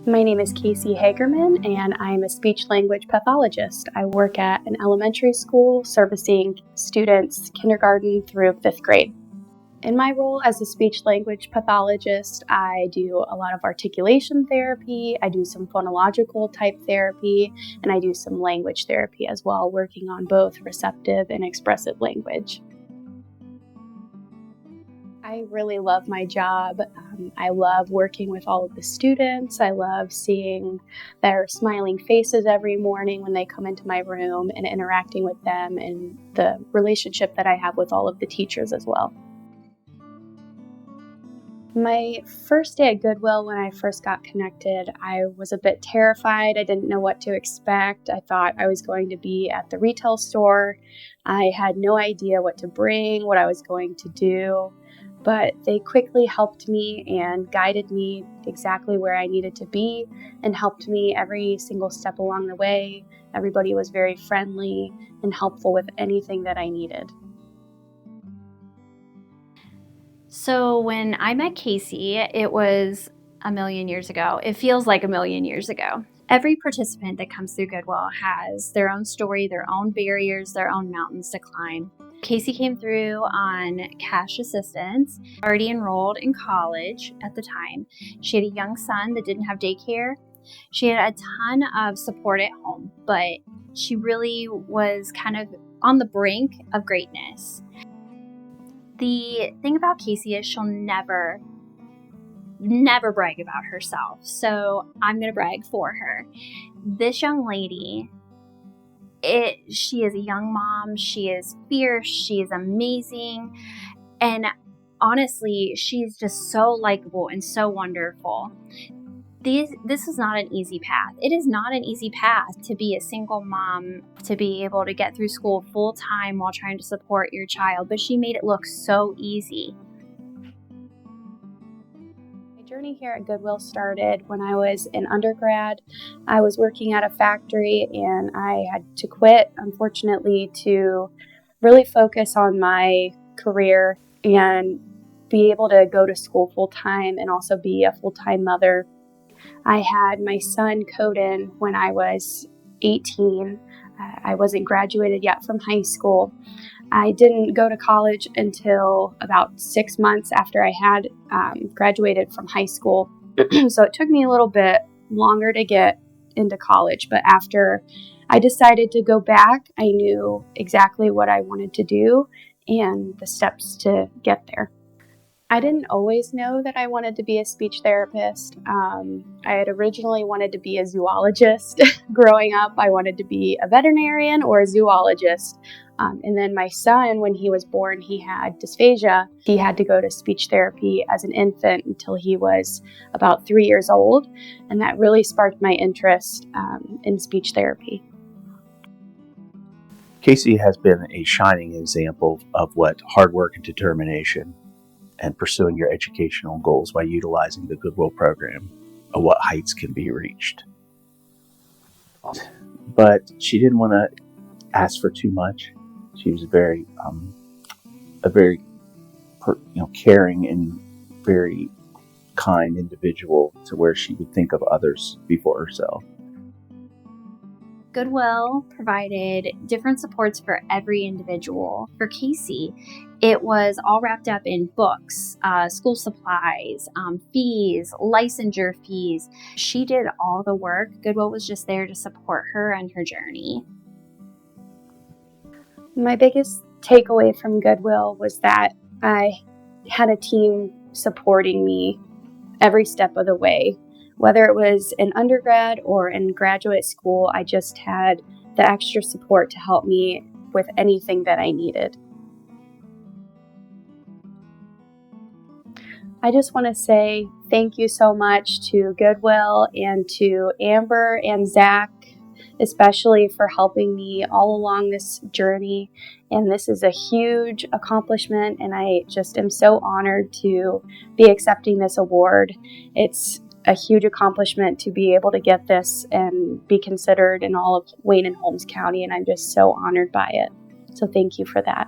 My name is Casey Hagerman, and I'm a speech-language pathologist. I work at an elementary school servicing students kindergarten through 5th grade. In my role as a speech-language pathologist, I do a lot of articulation therapy, I do some phonological type therapy, and I do some language therapy as well, working on both receptive and expressive language. I really love my job. I love working with all of the students. I love seeing their smiling faces every morning when they come into my room and interacting with them and the relationship that I have with all of the teachers as well. My first day at Goodwill, when I first got connected, I was a bit terrified. I didn't know what to expect. I thought I was going to be at the retail store. I had no idea what to bring, what I was going to do. But they quickly helped me and guided me exactly where I needed to be and helped me every single step along the way. Everybody was very friendly and helpful with anything that I needed. So when I met Casey, it was a million years ago. It feels like a million years ago. Every participant that comes through Goodwill has their own story, their own barriers, their own mountains to climb. Casey came through on cash assistance, already enrolled in college at the time. She had a young son that didn't have daycare. She had a ton of support at home, but she really was kind of on the brink of greatness. The thing about Casey is she'll never brag about herself. So I'm going to brag for her. This young lady, she is a young mom. She is fierce. She is amazing. And honestly, she's just so likable and so wonderful. This is not an easy path. It is not an easy path to be a single mom, to be able to get through school full time while trying to support your child, but she made it look so easy. My journey here at Goodwill started when I was in undergrad. I was working at a factory and I had to quit, unfortunately, to really focus on my career and be able to go to school full time and also be a full-time mother. I had my son Coden when I was 18. I wasn't graduated yet from high school. I didn't go to college until about 6 months after I had graduated from high school. So it took me a little bit longer to get into college. But after I decided to go back, I knew exactly what I wanted to do and the steps to get there. I didn't always know that I wanted to be a speech therapist. I had originally wanted to be a zoologist. Growing up, I wanted to be a veterinarian or a zoologist. And then my son, when he was born, he had dysphagia. He had to go to speech therapy as an infant until he was about 3 years old. And that really sparked my interest in speech therapy. Casey has been a shining example of what hard work and determination and pursuing your educational goals by utilizing the Goodwill program of what heights can be reached. But she didn't want to ask for too much. She was a very caring and very kind individual to where she would think of others before herself. Goodwill provided different supports for every individual. For Casey, it was all wrapped up in books, school supplies, fees, licensure fees. She did all the work. Goodwill was just there to support her on her journey. My biggest takeaway from Goodwill was that I had a team supporting me every step of the way. Whether it was in undergrad or in graduate school, I just had the extra support to help me with anything that I needed. I just want to say thank you so much to Goodwill and to Amber and Zach, especially for helping me all along this journey. And this is a huge accomplishment, and I just am so honored to be accepting this award. It's a huge accomplishment to be able to get this and be considered in all of Wayne and Holmes County, and I'm just so honored by it. So thank you for that.